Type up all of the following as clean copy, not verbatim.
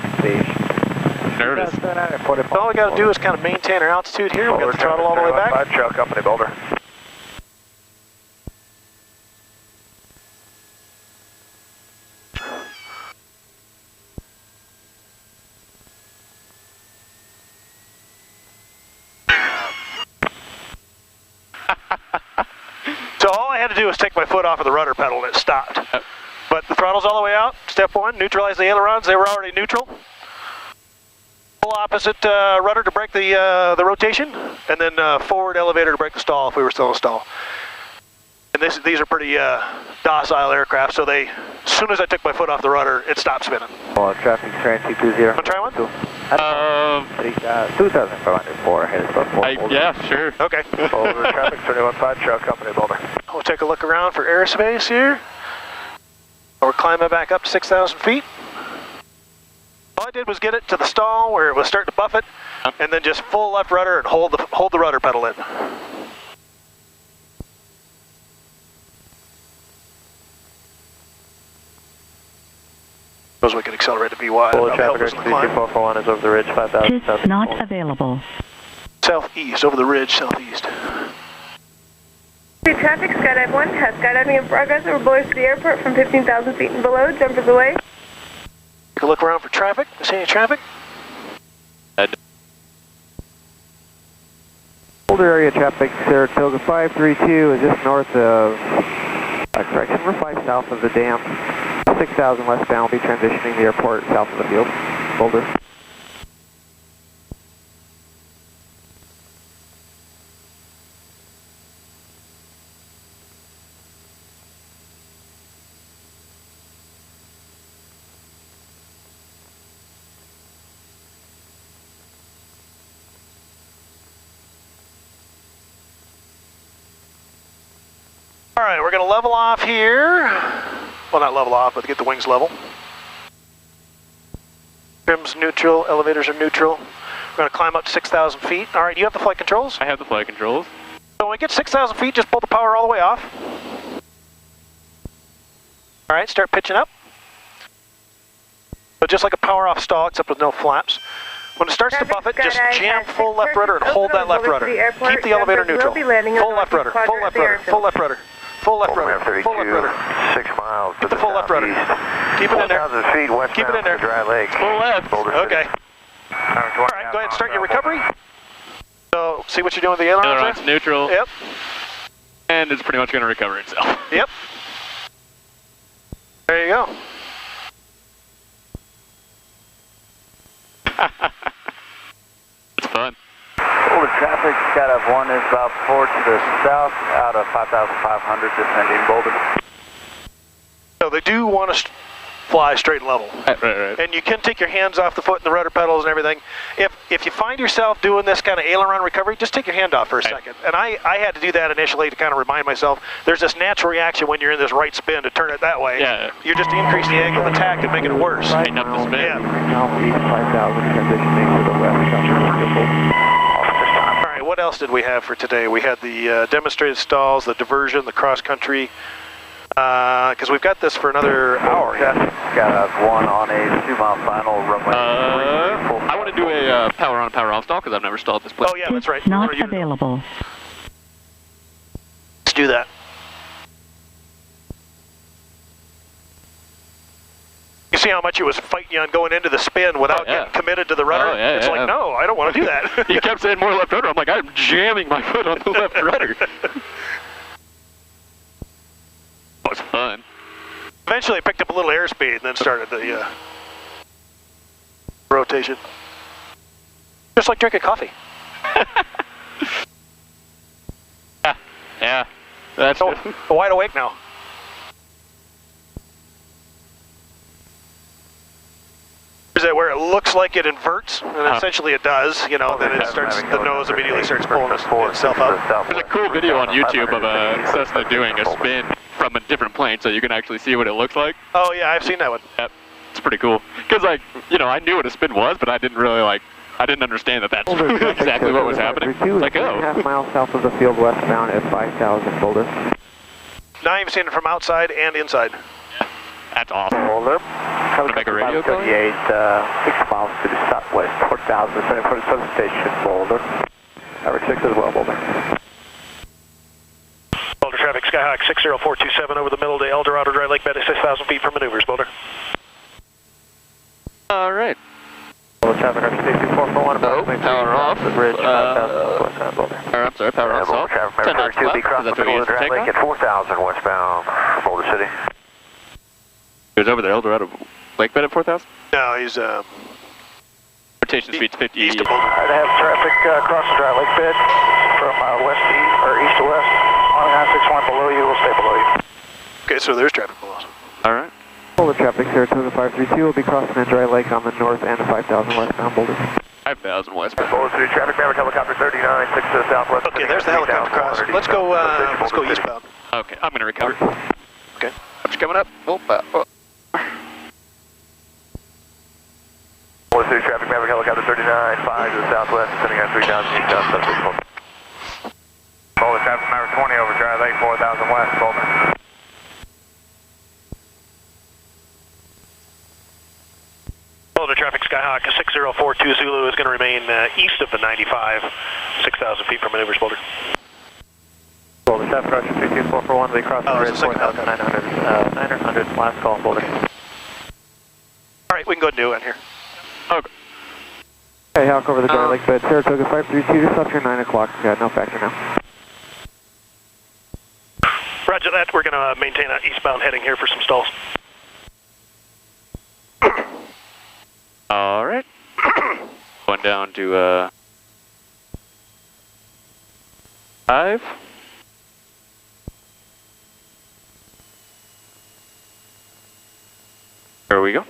substation. There it is. So all we got to do is kind of maintain our altitude here. We've got the throttle all the way back. Trail Company Boulder. So all I had to do was take my foot off of the rudder pedal and it stopped. But the throttle's all the way out. Step one, neutralize the ailerons. They were already neutral. Full opposite rudder to break the rotation, and then forward elevator to break the stall if we were still in a stall. And these are pretty docile aircraft, so as soon as I took my foot off the rudder, it stopped spinning. Traffic train 220. Want to try one? 2,504, headed about 4. Yeah, sure. Okay. Boulder, traffic 315, Trail Company Boulder. We'll take a look around for airspace here. We're climbing back up to 6,000 feet. All I did was get it to the stall where it was starting to buffet, and then just full left rudder and hold the rudder pedal in. Suppose we could accelerate to BY. Boulder, traffic 32441 is over the ridge, 5,000. It's not available. Southeast, over the ridge, southeast. Traffic, skydive 1, has skydiving in progress over Bullard City Airport from 15,000 feet and below, jumpers away. Take a look around for traffic. See any traffic? Boulder area traffic, Saratoga 532 is just north of, correction, we're 5 south of the dam. 6,000 westbound, will be transitioning the airport south of the field. Boulder. All right, we're going to level off here. Well, not level off, but get the wings level. Trim's neutral, elevators are neutral. We're going to climb up to 6,000 feet. All right, you have the flight controls? I have the flight controls. So when we get 6,000 feet, just pull the power all the way off. All right, start pitching up. So just like a power off stall, except with no flaps. When it starts to buffet, just jam full left rudder and hold that left rudder. Keep the elevator neutral. Full left rudder, full left rudder, full left rudder. Full left rudder, full left rudder. 6 miles. Keep the full left rudder. Keep it in there. 4,000 feet westbound. Keep it in there. Dry Lake. Full left. Boulder Okay. City. All right, go ahead and start your recovery. So, see what you're doing with the ailerons Ailerons there? neutral. Yep. And it's pretty much going to recover itself. Yep. There you go. It's fun. Boulder traffic, skydive 1 is about 4 to the south, out of 5,500, descending Boulder. So they do want to fly straight and level. Right. And you can take your hands off the foot and the rudder pedals and everything. If you find yourself doing this kind of aileron recovery, just take your hand off for a second. And I had to do that initially to kind of remind myself, there's this natural reaction when you're in this right spin to turn it that way. Yeah. You're just increasing the angle of attack and making it worse. Tighten up the spin. Yeah. Southeast 5,000, transitioning to the west. All right, what else did we have for today? We had the demonstrated stalls, the diversion, the cross country. Because we've got this for another hour. Skydive 1 on a 2-mile final runway. I want to do a power on, power off stall because I've never stalled this place. Oh yeah, that's right. It's not available. Let's do that. You see how much it was fighting you on going into the spin without getting committed to the rudder? Oh, yeah, it's like, no, I don't want to do that. He kept saying more left rudder. I'm like, I'm jamming my foot on the left rudder. That was fun. Eventually, I picked up a little airspeed and then started the rotation. Just like drinking coffee. Yeah. That's so wide awake now. Is that where it looks like it inverts, and essentially it does, you know, then it starts, the nose immediately starts pulling itself up. There's a cool video on YouTube of a Cessna doing a spin from a different plane, so you can actually see what it looks like. Oh yeah, I've seen that one. Yep, it's pretty cool. Because, like, you know, I knew what a spin was, but I didn't really, like, I didn't understand that that's exactly what was happening. It's like, oh. 2.5 miles south of the field westbound at 5,000 Boulder. Now you've seen it from outside and inside. Yeah, that's awesome. Boulder. make a radio call? 38, 6 miles to the southwest, 4,000, descending for the substation, Boulder. Average 6 as well, Boulder. Boulder traffic, Skyhawk 60427 over the middle to El Dorado Dry Lake bed at 6,000 feet for maneuvers, Boulder. All right. Boulder traffic, RC 441, power off. The bridge, 5,000 westbound, Boulder. I'm sorry, power off. Boulder traffic, 10 knots left. be crossing That's the what we middle of use the for Dry Lake at takeoff. 4,000 westbound, Boulder City. He was over there, El Dorado Lake bed at 4,000? No, he's Rotation speed's 50. east of Boulder. I have traffic across the Dry Lake bed from west to east, or east to west. On 961 below you, we'll stay below you. Okay, so there's traffic below us. All right. Boulder traffic, Saratoga 532 will be crossing the Dry Lake on the north end of 5,000 westbound, Boulder. 5,000 westbound. Boulder City traffic, Maverick helicopter 39, 6 to the southwest. Okay, there's the helicopter cross. Let's go eastbound. Okay, I'm gonna recover. Okay. I'm just coming up. Oh. Boulder City traffic, Maverick helicopter 39, 5 to the southwest, descending on 3,000 eastbound, substation. Boulder traffic, Maverick 20 over Dry Lake, 4,000 west, Boulder. Boulder traffic, Skyhawk 6042 Zulu is going to remain east of the 95, 6,000 feet for maneuvers, Boulder. Boulder traffic, Russia 22441 will be crossing the bridge, 4,900, last call, Boulder. All right, we can go ahead and do it here. Okay. Hey, Hawk over the Dry Lake bed, Saratoga 532, just left your 9 o'clock, no factor now. Roger that, we're going to maintain an eastbound heading here for some stalls. All right. Going down to 5. There we go.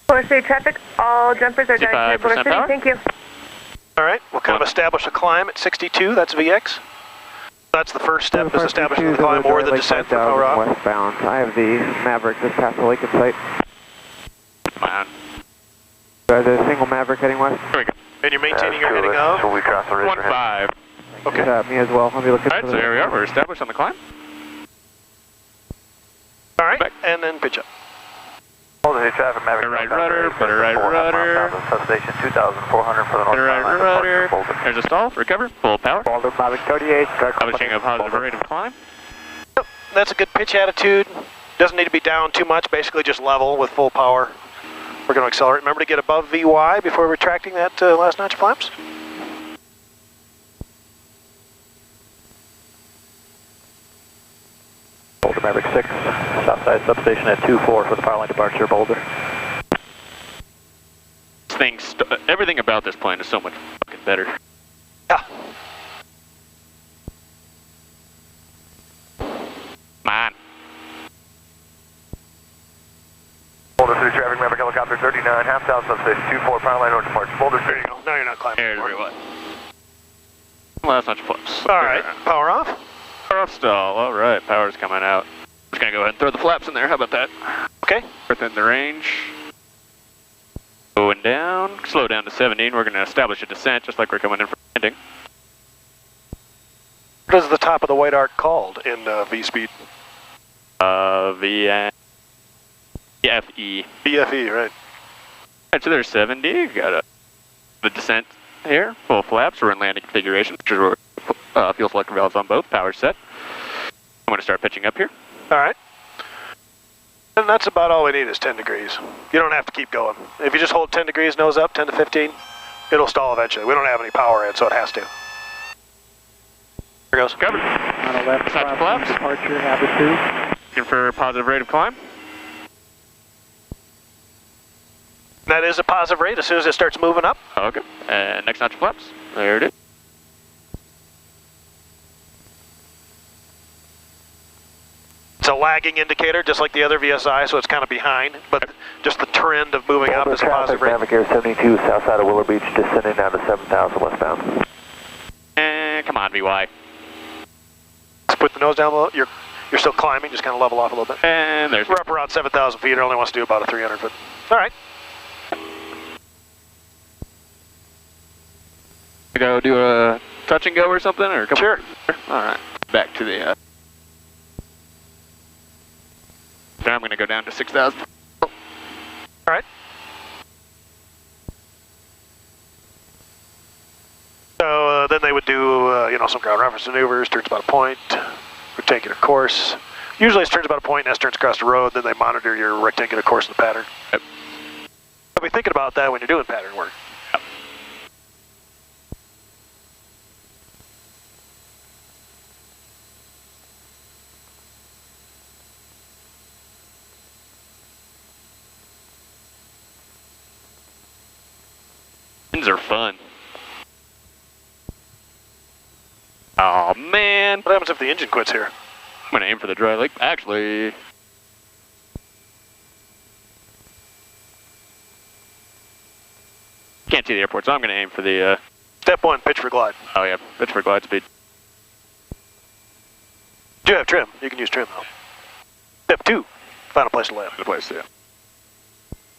Boulder City traffic, all jumpers are down to Boulder 55% City, power? thank you. All right, we'll kind of establish a climb at 62, that's VX. That's the first step, is establishing the climb or the descent for power off. Westbound, I have the Maverick just past the lake in sight. Come on. The single Maverick heading west. There we go. And you're maintaining your heading of? 1-5. Okay. Me as well, I'll be looking All right, for so the... here we are. We're established on the climb. All right, Back. and then pitch up. Traffic, Maverick. Better right rudder, better right rudder. Substation 2,400 for the north. Better right rudder. There's a stall. Recover. Full power. Boulder, Maverick 38. Establishing a positive rate of climb. Yep, that's a good pitch attitude. Doesn't need to be down too much, basically just level with full power. We're going to accelerate. Remember to get above VY before retracting that last notch of flaps. Boulder, Maverick 6. Southside substation at 2-4 for the power line departure, Boulder. Everything about this plane is so much fucking better. Yeah. Man. Boulder City traffic, Maverick helicopter 39, half south substation 2-4, power line north departure, Boulder There City. you go. Now you're not climbing. There's anymore. where it was. Well, that's not your flaps. All right, power off. Power off stall. All right, power's coming out. Just gonna go ahead and throw the flaps in there. How about that? Okay. Within the range. Going down. Slow down to 17. We're gonna establish a descent just like we're coming in for landing. What is the top of the white arc called in V-speed? VFE. VFE, right. Alright, so there's 70. Got the descent here. Full flaps. We're in landing configuration. Which is where fuel selector valves on both. Power set. I'm gonna start pitching up here. All right. And that's about all we need is 10 degrees. You don't have to keep going. If you just hold 10 degrees, nose up, 10 to 15, it'll stall eventually. We don't have any power in, so it has to. Here goes. Covered. On a left Touch flaps. departure, Habit 2. Looking for a positive rate of climb. That is a positive rate as soon as it starts moving up. Okay. And next notch of flaps. There it is. It's a lagging indicator, just like the other VSI, so it's kind of behind, but just the trend of moving up is a positive rate. Maverick Air 72, south side of Willow Beach, descending down to 7,000 westbound. And come on, VY. Let's put the nose down low. You're still climbing, just kind of level off a little bit. And there's We're up around 7,000 feet. It only wants to do about a 300 foot. All right. go do a touch and go or something, or come Sure. All right. back to the, then I'm going to go down to 6,000. All right. So then they would do, you know, some ground reference maneuvers, turns about a point, rectangular course. Usually it's turns about a point, and S turns across the road, then they monitor your rectangular course in the pattern. Yep. So be thinking about that when you're doing pattern work. Yep. Things are fun. Oh man. What happens if the engine quits here? I'm going to aim for the dry lake. Actually, can't see the airport, so I'm going to aim for the, Step 1, pitch for glide. oh yeah, pitch for glide speed. Do you have trim? You can use trim though. Step 2, find a place to land. Good place, yeah.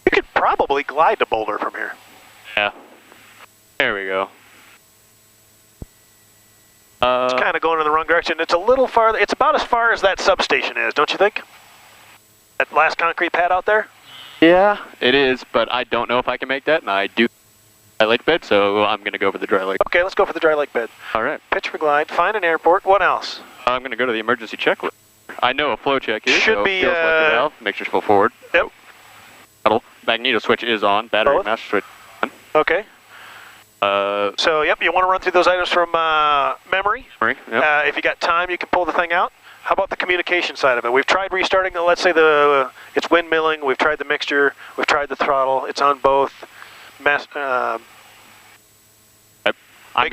You could probably glide to Boulder from here. Yeah. There we go. It's kind of going in the wrong direction. It's a little farther. It's about as far as that substation is, don't you think? That last concrete pad out there? Yeah, it is, but I don't know if I can make that, and I do dry lake bed, so I'm going to go for the dry lake. Okay, let's go for the dry lake bed. All right. Pitch for glide, find an airport. What else? I'm going to go to the emergency checklist. I know a flow check is, Should so be, fuel selector valve, make sure it's full forward. Yep. Throttle. Magneto switch is on, battery Both? master switch on. Okay. So, yep, you want to run through those items from memory. Yep. If you got time, you can pull the thing out. How about the communication side of it? We've tried restarting, let's say it's windmilling, we've tried the mixture, we've tried the throttle, it's on both. Make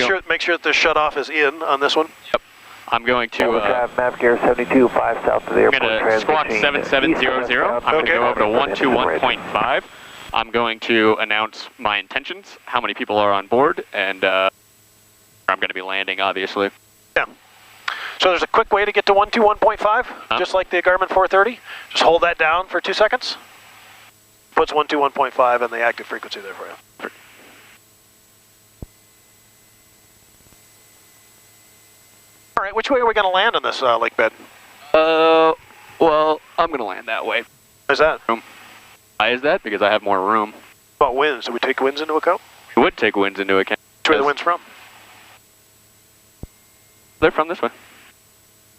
sure that the shutoff is in on this one. Yep. I'm going to, Map gear 72, 5 south of the I'm airport. going to squawk 7700. I'm going to go over to 121.5. I'm going to announce my intentions, how many people are on board, and I'm going to be landing, obviously. Yeah. So there's a quick way to get to 121.5, just like the Garmin 430. Just hold that down for 2 seconds. Puts 121.5 and the active frequency there for you. All right, which way are we going to land on this lake bed? Well, I'm going to land that way. Why's that? Why is that? Because I have more room. About winds. Do we take winds into account? We would take winds into account. Which way the wind's from? They're from this way.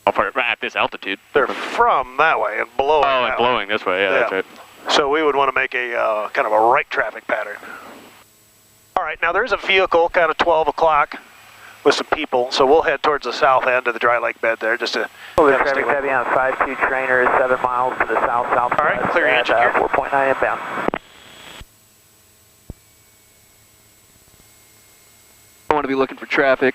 At this altitude. They're from that way and blowing. Oh, and blowing this way. Yeah, that's right. So we would want to make a kind of a right traffic pattern. All right, now there's a vehicle kind of 12 o'clock with some people, so we'll head towards the south end of the dry lake bed there just to... Well, traffic heavy on 5-2 trainer is 7 miles to the south-southwest. All right, clear your engine here. 4.9 inbound. I want to be looking for traffic.